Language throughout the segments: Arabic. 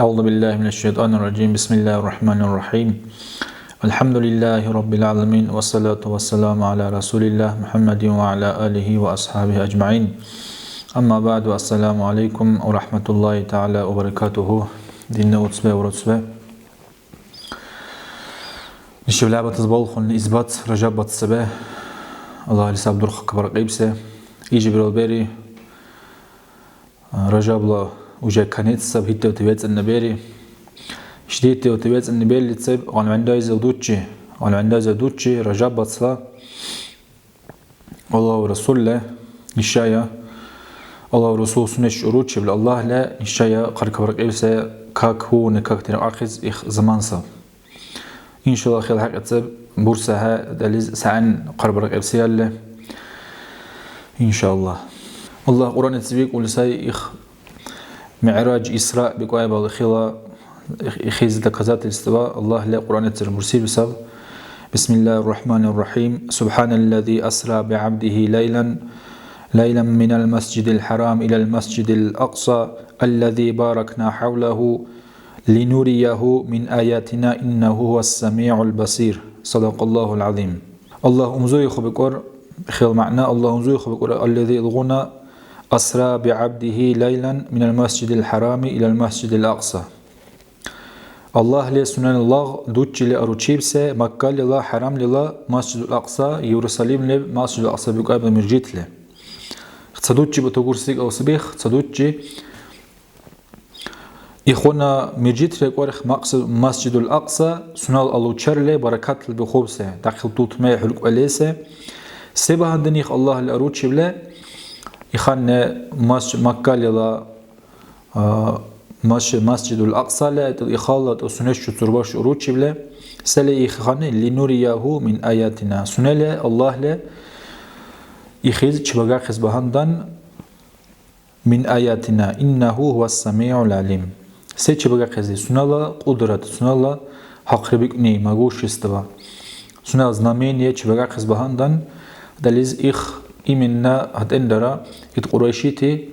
أعوذ بالله من الشيطان الرجيم بسم الله الرحمن الرحيم الحمد لله رب العالمين والصلاة والسلام على رسول الله محمد وعلى آله وأصحابه أجمعين أما بعد السلام عليكم ورحمة الله تعالى وبركاته دين وتصبه ورتصبه نشوف لعبة تزبالخ إثبات رجابة الصباح الله لسا بدرخ كبر قيبسه يجي بالبيري رجاب الله وجا كانت سب هيت وتبيت النبيري شديت وتبيت النبيري تسب وعن عنده زودوتشي وعن عنده زودوتشي رجاب بصلا الله ورسول الله نشايا الله ورسول سنة شروط بل الله لا نشايا قرق برق إبسا كاك هو نكاك تنو أخذ زمان صاب إن شاء الله خير حق تسب بورسها دليز سعن قرق برق إبسا الله إن شاء الله الله قرآن تسبيق ولساي معراج إسراء بقائب الخلا إخيز دكزات الاستواء الله لا قرآن المرسل بسبب بسم الله الرحمن الرحيم سبحان الذي أسرى بعبده ليلا من المسجد الحرام إلى المسجد الأقصى الذي باركنا حوله لنريه من آياتنا إنه هو السميع البصير صدق الله العظيم الله أمزوي خبكور خير معنى الله أمزوي خبكور الذي الغنى أسرى بعبده ليلا من المسجد الحرام إلى المسجد الأقصى الله لي سنن الله دوتش لي أروتشيبسه مكة لله حرام لله مسجد الأقصى يورسليم لي مسجد الأقصى بقى بمرجيت له تصدوتش بتقولسيك أو سبيخ تصدوتش إخونا مرجيت له قارخ مقصد مسجد الأقصى سنن الله تشر لي بركات البخوبسه داخل توت ما يحلق عليه سبه هندنيخ الله لي أروتشيب له يخان مكة للا مسجد الأقصى لا يخالط سنش ترباش أروتش بلا سلا يخان لنوريه من آياتنا سنلا الله لا يخيز شبغا خزبهندن من آياتنا إنه هو السميع العليم سي شبغا خزي سنلا قدرة سنلا حقربكني مغوش استوا سنلا znamение شبغا خزبهندن دليز إمنا هتندرا يتقريشيتي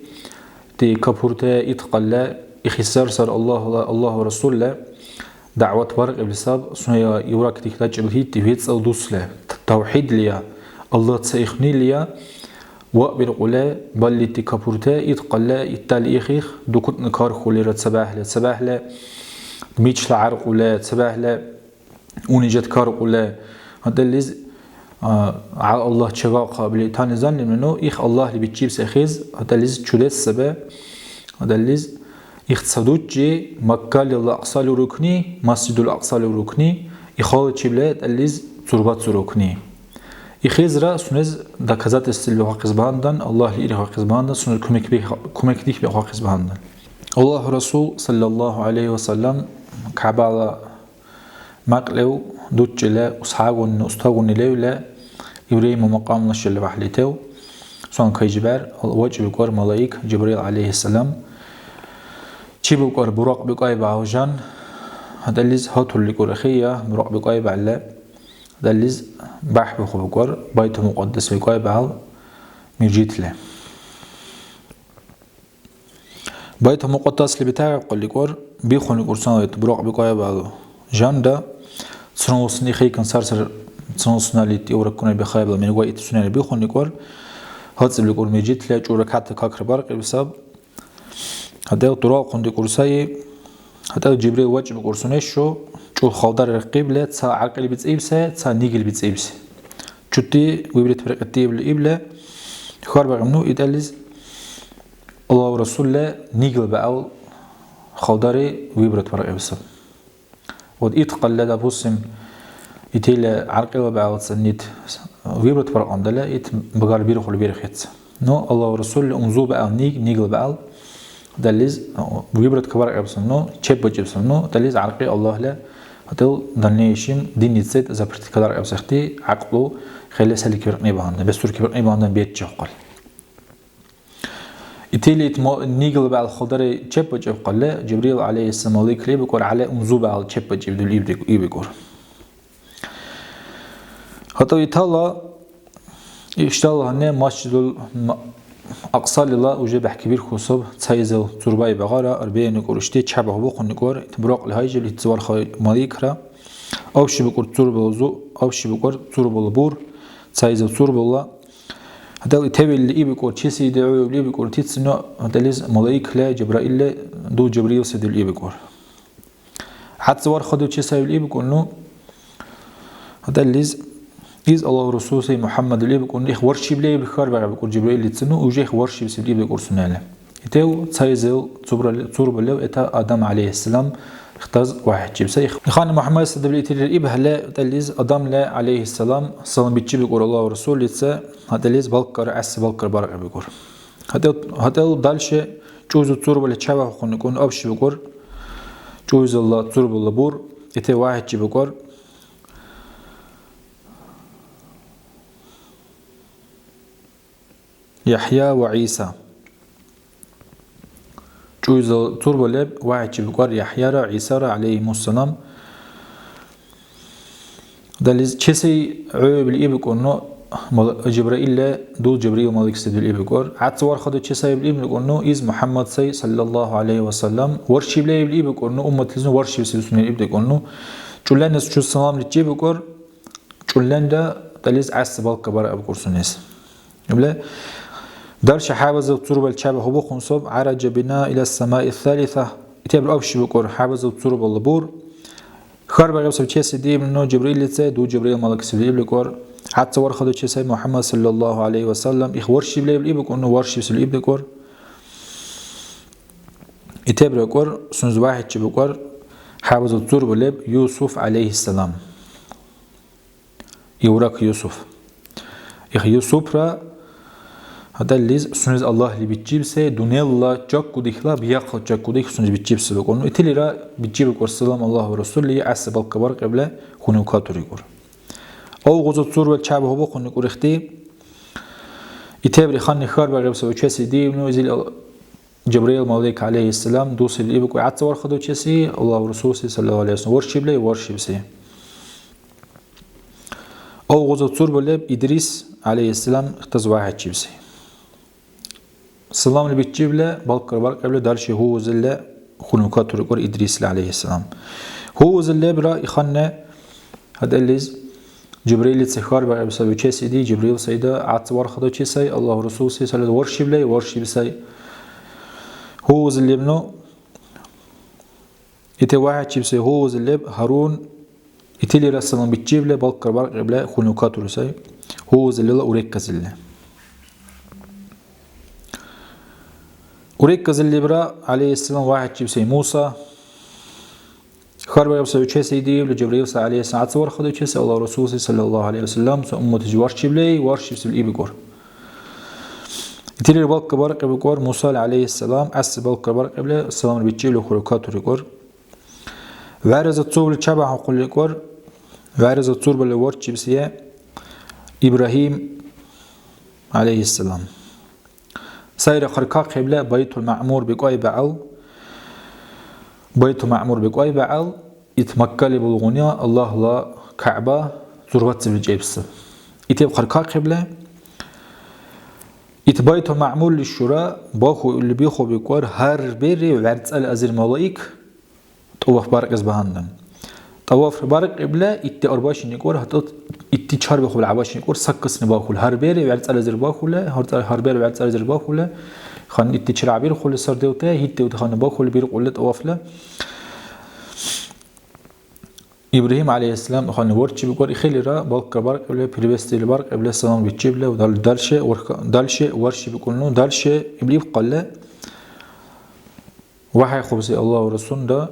تي كابورتا يتقلا يخسر صار الله ورسول الله دعوة ورق بلساب سنيا يوراك تحتاج بهيت تهيت أو دوسله توحيد ليا الله تسيخني ليا وقبل قلا بل تي كابورتا يتقلا يتال يخيخ دوكت نكار خولي رت سباح لا ميتش لعرق ولا سباح لا ونجت كار ولا هذا اللي على الله شجاع قابل تانزان منه إخ الله اللي بتجيب سخيز هذا اللي شدة السبب هذا اللي اختصادوت جي مكة للأقصى لركني مسجد الأقصى لركني إخالة شبلات اللي تربات ركني إخيز را سنز دكزات استيل بحقز بهندن الله اللي حقز بهندن سنز كمك ديك بحقز بهندن الله رسول صلى الله عليه وسلم كعبالة مقلو دوتشلا أصحابون أستاغون ليولا إبراهيم مقام نشل وحليتو سون كيجبر وجه بقر ملاك جبريل عليه السلام شي بقر براق بقاي بعوجان هذا اللي هاتوا اللي كورخية براق بقاي بعلا هذا اللي بح بخو بقر بيت مقدس بقاي بعل مرجيت له بيت مقدس اللي بتاعه قل لي كور بيخون القرصان براق بقاي بعل جان ده سنوسني خي كان سرسر سنوسنا اللي توركون بخايب من وقت سنة بيخون يقول هذا اللي يقول مجيت لا جورك حتى كاكر برق بسبب هذا الطراق عند كورساي هذا جبريل وجه بكورسونيش شو خالدار رقيب لا تسا عقل بتسيبسه تسا نيجل بتسيبسه شتى ويبرت برق التيب الإبلة خار بقى يدلز الله ورسول الله نيجل بقى خالداري ويبرت برق بسبب وإتقل لدى بوسم يتيلا عرقي وبعض سنيت ويبرت برق عندلا يت بقال بيرخ البيرخيت نو الله ورسول أنزو بقى نيجل بقى دليز ويبرت كبرق بسم نو تشيب بجبسم نو دليز عرقي الله لا هتل دنيشيم دين يتسيد إذا برت كدار أبسختي عقله خلي سلك برقني بهندن بس تركي برقني بهندن بيت جوقل يتيلي نيجل بعد خضري تشيب بجب قال جبريل عليه السلام عليك لي بقول على أنزو بعد تشيب بجب دول يبقور هتو يتلا يشتغل هنا أقصال الله وجه بحكي بير خصوب تسايزل ترباي بغارة أربعين كورشتي تشابه بقول نقول تبرق لهايج اللي تزور خاي ماليكرا أو شي بقول ترب الزو أو شي بقول ترب البور تسايزل ترب الله هذا يتابع اللي يبقول تشيسي دعوه اللي يبقول تيتسنو هذا ليز ملايك لا جبرائيل لا دو جبريل سيد اللي يبقول حتى زور خدو تشيسي اللي يبقول إنه هذا ليز إذ الله رسوله محمد اللي بيقول إخ ورشي بلي بخار بقى بيقول جبريل اللي تسنو وجه ورشي بس اللي بيقول سناله يتو تسايزل تصور له إتا آدم عليه السلام اختز واحد جيب سيخ خان محمد صلى الله عليه وسلم إبه لا تليز آدم لا عليه السلام صلى بيجي بيقول الله ورسوله يتسا هذا ليز بالكر عس بالكر برق بيقول هذا دالش جوز تصور له شبه خون يكون أبش بيقول جوز الله تصور له بور إتا واحد جيب بيقول يحيى وعيسى جوز تربة لب واحد بقار يحيى را عيسى را عليهم السلام دليز تشسي عيب الإبق إنه جبرائيل لا دول جبريل مالك سيد الإبقار عاد صور خدوا تشسي الإبق إنه إز محمد صلى الله عليه وسلم ورشي بلا الإبق إنه أمة لزن ورشي سيدنا الإبق إنه جلنا ناس شو السلام رجيب بقار جلنا دا دليز عس بالك برا أبقار سنيس يبلا درش حابز التربة الشابه هو خنصب عرج بنا إلى السماء الثالثة يتابع أبش بقول حابز التربة اللبور خرب غيب تشيس دي منه جبريل لتسا دو جبريل ملك سليب لكور حتى ورخد تشيس محمد صلى الله عليه وسلم إخورشي بلي بلي إنه ورشي سليب لكور يتابع لكور سنز واحد بقول حابز التربة لب يوسف عليه السلام يوراك يوسف يوسف را هذا اللي سنز الله اللي بتجيب سه دنيا الله جاك وديخلا بياخد جاك وديخ سنز بتجيب سه بقولنا إتلي را بتجيب السلام الله ورسوله يعسب الكبار قبل خنوكاتوري يقول أو غزة صور والشعب هو بقول نقول اختي يتابع خان خار بقى سوي شيء دي إنه يزيل جبريل مالك عليه السلام دوس اللي يبقى عتصور خدوا شيء الله ورسوله صلى الله عليه وسلم ورشيب له ورشيب سه أو غزة صور ولا إدريس عليه السلام اختز واحد شيء سه السلام اللي بتجيب له بالكر قبل دارش هو زل خنوكات رجور إدريس عليه السلام هو زل برا يخنا هذا اللي جبريل تسخر بقى بسبب شيء سيدي جبريل سيدا عتصور خدوا شيء سي الله رسول سي صلى الله ورشب له ورشب سي هو زل ابنه يتواحد شيء سي هو زل هارون يتلي رسلان بتجيب له بالكر قبل خنوكات رسي هو زل الله أوريك زل وريكز اللي برا عليه السلام واحد جيب سي موسى خرب يبسو شيء سيدي لجبريل عليه السلام تصور خدوا شيء الله رسول صلى الله عليه وسلم أمة جوارش بلي وارش بسل إبقور يتلي بالك برق بقور موسى عليه السلام أس بالك برق قبل السلام اللي بتجيب له خروكات ورقور وارز الطوب الشبع وقل لقور وارز الطوب اللي وارش بسيا إبراهيم عليه السلام سير خرقا قبل بيت المعمور بقاي بعل بيت المعمور بقاي بعل يتمكل بالغنيا الله لا كعبة زروات بالجيبس يتب خرقا قبل يتبيت المعمور للشراء باخو اللي بيخو بقوار هر بيري وعرض الأزر ملايك طواف بارك زبهندن طواف بارك قبل يتي أرباش نيكور هتط يتي چهار بخو بالعباش نيكور سكس نباخول هر بيري وعرض الأزر باخوله هر بيري وعرض الأزر باخوله خان يتي چرع بير خول سر ديوته هيتي وتخان باخول بير قولة طواف له إبراهيم عليه السلام خان ورچ بقول إخيل را بالك بارك قبل بريبستي البارك قبل السلام بيتجيب له ودال دالشة ورش بيقولنو دالشة إبليف قال له وحي خبزي الله ورسول ده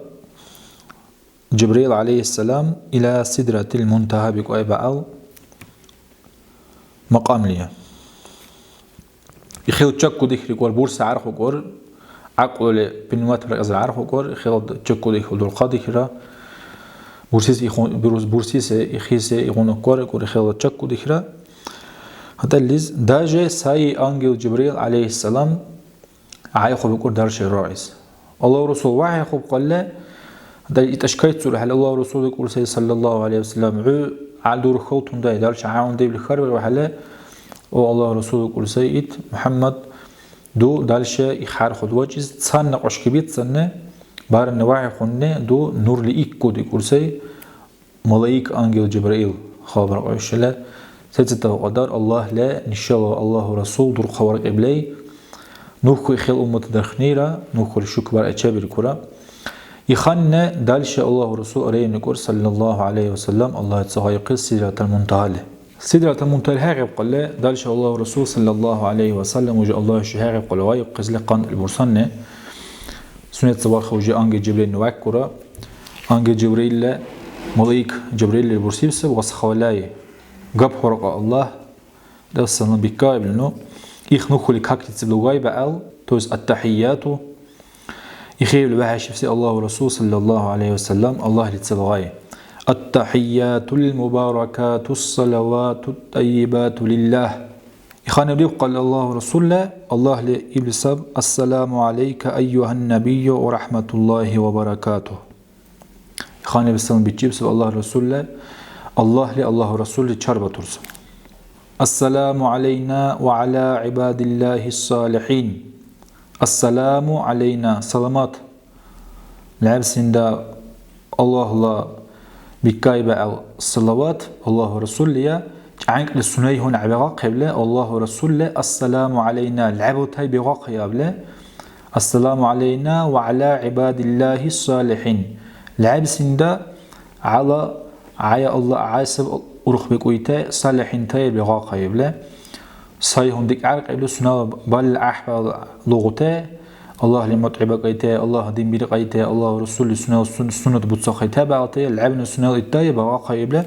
جبريل عليه السلام إلى سدرة المنتهى بقى بعل مقام ليه يخيل تشكو ديك قول بورصة عارف قول عقل بنوات بركز عارف قول يخيل تشكو ديك دول قاضي كرا بورسيس يخون بورسيس يخيس يخون قول قول يخيل تشكو ديك كرا هذا الليز داجة ساي أنجيل جبريل عليه السلام عايخو بقول درش الرئيس الله رسول وحي خب قال له ده يتشكيت سورة على الله ورسوله يقول صلى الله عليه وسلم على دور خوتهم ده دارش عاون ده بالخير وحلا والله ورسوله يقول سيد محمد دو دالشه يخار خود واجز تصان نقش كبيت صنه بار النواعي خنه دو نور لإيك كود يقول سي ملايك أنجيل جبرائيل خبر عشلة ستة قدر الله لا نشاء الله رسول در خبر قبلي نوخو خيل أمة دخنيرة نوخو الشكبر أتشابر كرة يخن دالش الله رسول عليه نقول صلى الله عليه وسلم الله يتسهى يقل سدرة المنتهى سدرة المنتهى هاقب قال دالش الله رسول صلى الله عليه وسلم وجاء الله شهاقب قال ويقل قزل قان البرسانة سنة صباح وجاء أنجي جبريل نواك كرة أنجي جبريل ملايك جبريل البرسيبس وصخولاي قب حرق الله ده السلام بكايب لنو يخنوخو لكاك تتبلغاي بأل توز التحيات يخيب لبحش في الله ورسول صلى الله عليه وسلم الله لتسلغاي التحيات المباركات الصلوات الطيبات لله يخان يريق قال الله ورسول الله لإبلساب السلام عليك أيها النبي ورحمة الله وبركاته يخان يبسلم بيجيب سب الله رسول الله الله ورسول چربة ترس السلام علينا وعلى عباد الله الصالحين السلام علينا سلامات لعبسندا الله لا بكايبة الصلوات الله ورسول ليا عنك السنة هون عبارة قبل الله ورسول السلام علينا العبوت هاي بغاق يابله السلام علينا وعلى عباد الله الصالحين لعبسندا على عيا الله عايسب أرخ بكويتا صالحين تاي بغاق يابله صايهم ديك عرق قبل سنة بل أحبال لغته الله لمتعب قيته الله دين بير قيته الله رسول سنة بتصق قيته بعطيه العبن سنة التاي بغاق يابله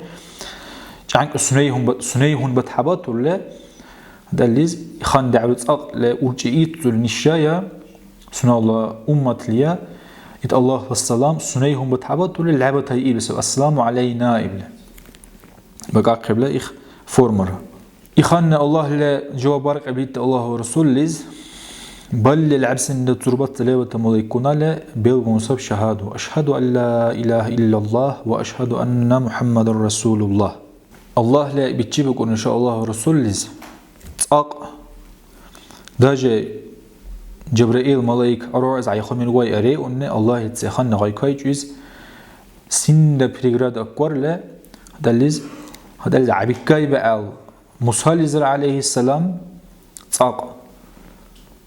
عنك سنيهم بتحبط ولا ده اللي خان دعوت أقل أرجئيت النشاية سنة الله أمة ليا إت الله والسلام سنيهم بتحبط ولا العبة هي بس السلام علينا إبله بقى قبله إخ فورمر إخان الله لا جواب بارك أبيت الله ورسول لز بل العبس إن تربط تلاوة ملائكنا لا بالغنصب شهاده أشهد أن لا إله إلا الله وأشهد أن محمد رسول الله الله لا بتجيبك إن شاء الله رسول لز تأق داجة جبرائيل ملاك أرواز عيخون من غاي أري أن الله يتسخن غاي كاي جيز سند بريغراد أكبر لا هذا اللي عبكاي بقى موسى عليه السلام تأق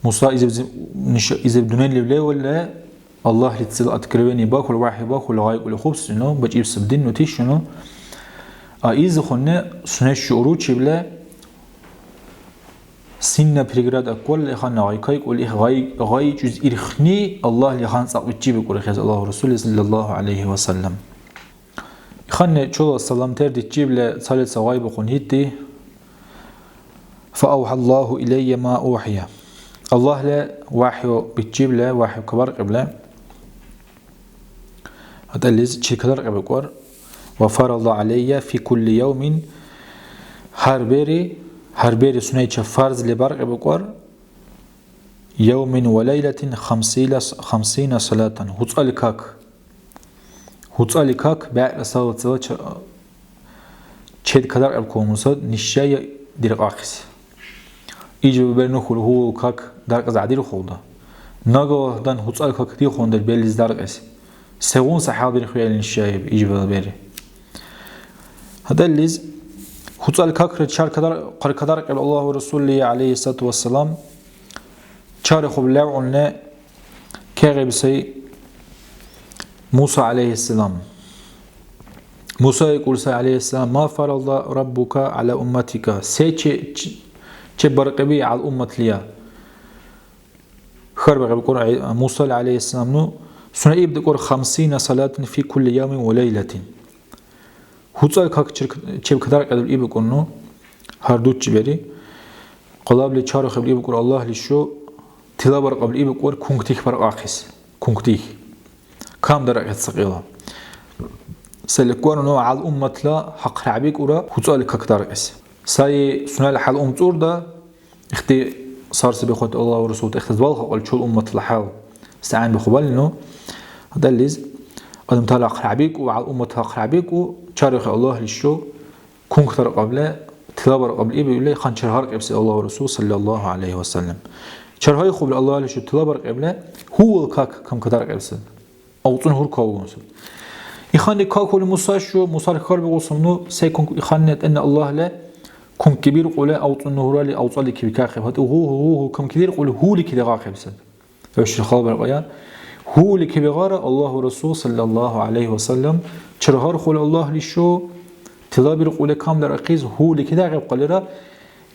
موسى إذا بدونين لبلا ولا الله يتسل أتكربني باكل واحد باكل غاي كل خبز إنه بجيب سبدين نتيش إنه إذا خلنا سنة الشعور شبلا سنة بريغراد أقول إخنا غاي كاي يقول غاي جزء إرخني الله اللي خان صاحب تجيب يقول خير الله رسول صلى الله عليه وسلم إخنا شو السلام تردي تجيب له صلاة سواي بقول هيتي فأوحى الله إلي ما أوحي الله لا وحي بتجيب له وحي كبر قبله هذا اللي شيء كبر قبل وفرض علي في كل يوم هربيري سنة فرض لبرق بقر يوم وليلة 50 صلاة هتسألكاك بعد صلاة شد كدر الكوموسات نشاية دير آخس إيجي ببرنو خلو هو كاك درق زعدير خولدا ناغو دان هتسألكاك دي خوندر بيليز درق اس سيغون صحاب دير خيال نشاية إيجي ببري هذا اللي هتسألكاك رجال كدر الله ورسوله عليه الصلاة والسلام شارخ بالله عنا كغيب سي موسى عليه السلام موسى يقول عليه السلام ما فرض ربك على أمتك برقبي على الأمة ليا خرب يقول موسى عليه السلام نو سنة يبدأ 50 صلاة في كل يوم وليلة هتسأل كاك چه كدار قدر يقول نو هردوت جبري قلاب لي چارو خبر يقول الله لشو تلابر قبل يقول كونكتيك بر آخس كونكتيك كام درجة ثقيلة سلكوان نوع على الأمة لا حق رعبيك ورا هتسأل كاك درجة ساي سنة الحال تور ده اختي صار سبيخوت الله ورسوله اختزبال قال شو الأمة الحال استعان بخبال إنه هذا اللي قدم تلاق رعبيك وعلى الأمة تلاق رعبيك وشارخ الله للشو كون كثر قبله تلابر قبل إيه بيقول لي خان شهر قبل الله ورسوله صلى الله عليه وسلم چرهای خوب الله لشو طلبر قبله هو الكاك كم كدار قبسن اوطن هور كاوونسن يخان كاك ول موساشو موسار كار بقوسمنو سيكون يخانت ان الله لا كم كبير قوله اوطن هور لي اوصل كي كاخ هو كم كبير قول هو لي كده قبسن فاش خبر قيان هو لي كبيغار الله ورسول صلى الله عليه وسلم چرهار خول الله لشو تلابر قوله كام در اقيز هو لي كده قبلرا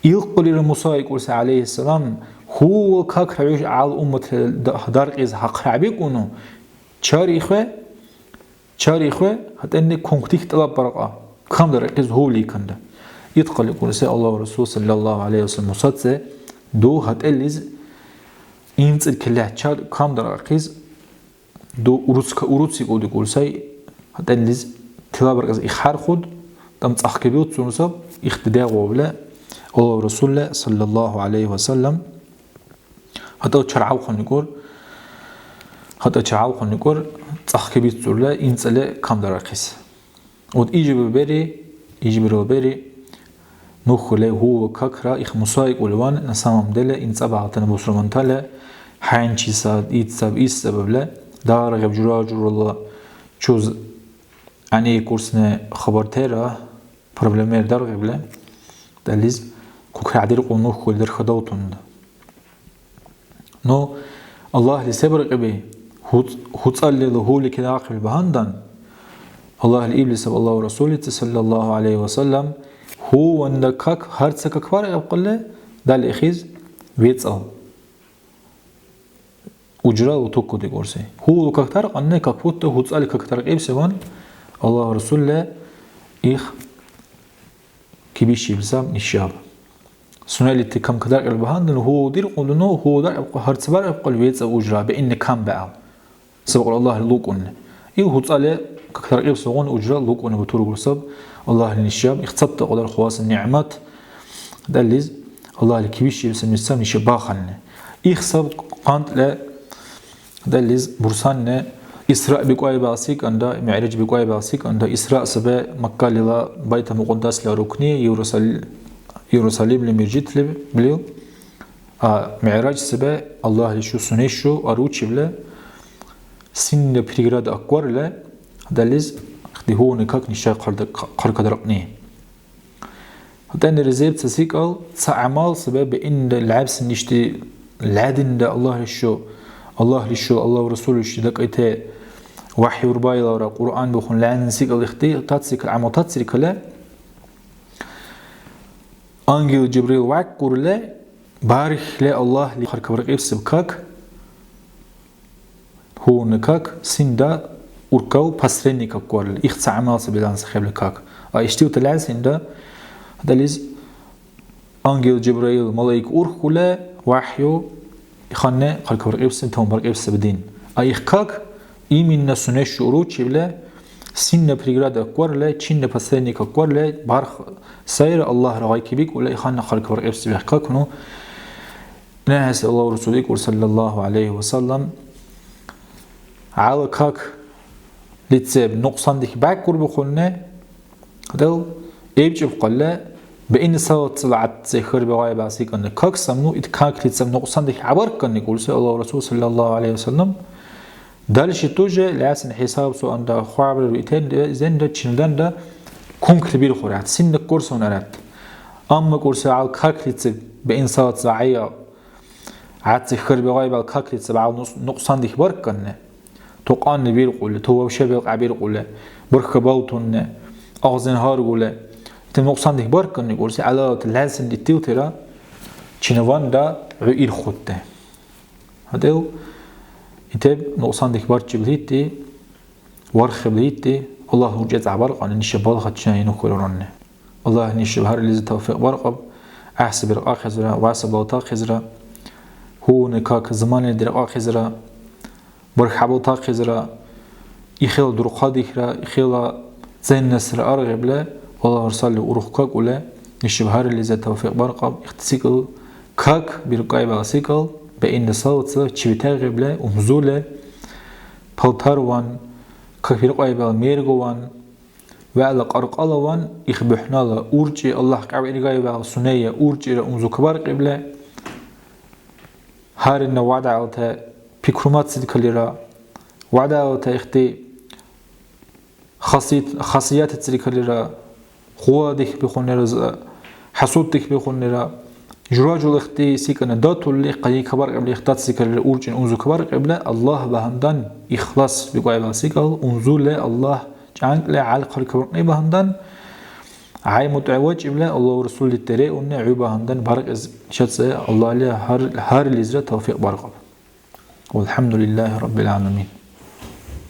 يقول موسى يقول عليه السلام هو كاك حيش على أمة دار إز حق رعبيكونو شاريخه حتى إن كونكتيك طلب برقة كم دار إز هو لي كنده يتقل يقول سي الله ورسول صلى الله عليه وسلم مصدق دو هتقلز إنت الكلاه شار كم دار إز دو أروتس يقول سي هتقلز طلب برقة إخار خود تم تأخكبيوت سونسب اختداء وبلا الله ورسول صلى الله عليه وسلم حتى تشرعوا خن نقول تأخكبيت سورلا إنسلا كم درقيس ود يجي ببري نخله هو ككرا إخ مصايق ولوان نسامم دله إنسا بعتنا بسرمان تلا حين شيساد إتساب سبب لا دار غب جراج الله شوز يعني كورسنا خبر ترى problemler dar غب لا دليز كوكر عدير قنوه كل در خداوتون نو الله لسبر قبي هتصل له هو لكذا عقل بهندن الله الإبليس الله ورسوله صلى الله عليه وسلم هو وندكك هرتسك كفار يقول ده الإخيز بيتصل أجرا وتوكو دي قرسي هو ككتر قنة كفوت هتصل ككتر قيب سوان الله ورسوله إخ كبيش يلزم نشاب سنالتي كم كدار البهاندن هو دير قولنو هو دار هرتسبار يقول بيت أجرا بإن كم بقى سبق الله لوكون إيه هو تصالح كثر قيب سوون أجرا لوكون بتورو قرصب الله للنشاب اختصبت قدر خواص النعمات دليز الله الكبيش يلسن نسام نشبا خلنا يخسب قانت لا دليز برسان إسراء بقوي باسيك عند معرج بقوي باسيك عند إسراء سبا مكة للا بيت مقدس لركني يروساليم لمرجيت بليو معراج سبا الله لشو سنيشو أروتش بلا سن بريغراد أكوار لا دليز خدي هو نكاك نشاق قرق درقني هتان رزيب تسيقل تعمال سبا بإن العبس نشتي العادن دا الله لشو الله ورسوله لشتي دك ايتا وحي ورباي لورا قرآن بخون لعن نسيقل اختي تاتسيقل عمال تاتسيقل لا أنجيل جبريل وعك قول لا بارك لا الله لي خرق برقيب سبكاك هو نكاك سندا وركاو بسرني كقول إخت عمال سبيلان سخيب لكاك اشتيو تلعن سندا دليز أنجيل جبريل ملايك أورخولا وحيو خانة خلق برقيب سن تهم برقيب سبدين إخكاك إيمين نسونش شروع بلا سن بريغراد أكوار لا تشين بسرني كقول لا بارخ سير الله رغاي كبيك ولا خانة خلق برقيب سبيحكاك نو نهس الله ورسولك صلى الله عليه وسلم على كاك لتساب نقصان ديك باك قرب خلنا هذا يبجب قلا بإن صوت طلعت زخر بغاية باسيك أن كاك سمنو إد كاك لتساب نقصان ديك عبر كان يقول سي الله ورسول صلى الله عليه وسلم دالش توجه لعسن حساب سو أن دا خواب الويتين زين دا تشندان دا كونك كبير خورات سن كورس ونرات أما كورس على كاك لتساب بإن صوت زعيا عاد زخر بغاية بالكاك لتساب نقصان ديك بار كان توقان نبير قوله تو شبيق عبير قوله برخ باوتون أغزن هار قوله تنقصان ده بار كن يقول سي على اللازم ديتيو ترى چنوان دا غير خودته هذا يتب نقصان ده بار جبليتي ورخ بليتي الله وجد عبر عن الشبال خدشنا ينخلرنا الله نشبهر اللي توفيق برقب أحسب الآخزرة وأحسب الآخزرة هو نكاك زمان در آخزرة برحبو تاخزرا يخيل درقاديخرا يخيل زين نسر أرغب لا والله أرسل أروخكاك ولا الشبهار اللي زي توفيق برقب اختسيكل كاك برقاي بغسيكل بإن صوت تشبتاغب لا ومزولة بلتاروان كاك برقاي بغميرغوان وعلى قرقالوان يخبحنا لا أورجي الله كعب إرقاي بغسونية أورجي أمزو كبار قبلا هارن وعد على بكرمات صدق لرا وعد على اختي خاصيات تصدق لرا خوادك بخون لرا حسودك بخون لرا جراجل اختي سيكنا داتو اللي قاي كبر قبل اختات سيكل الاورجن انزو كبر قبل الله بهندان اخلاص بقايل سيكل انزو له الله جانك له على كبر بهندان عاي متعوج إبلا الله ورسول التري ونع عيوبا هندن بارك إز شتى الله له هار الإزرة توفيق بارك والحمد لله رب العالمين.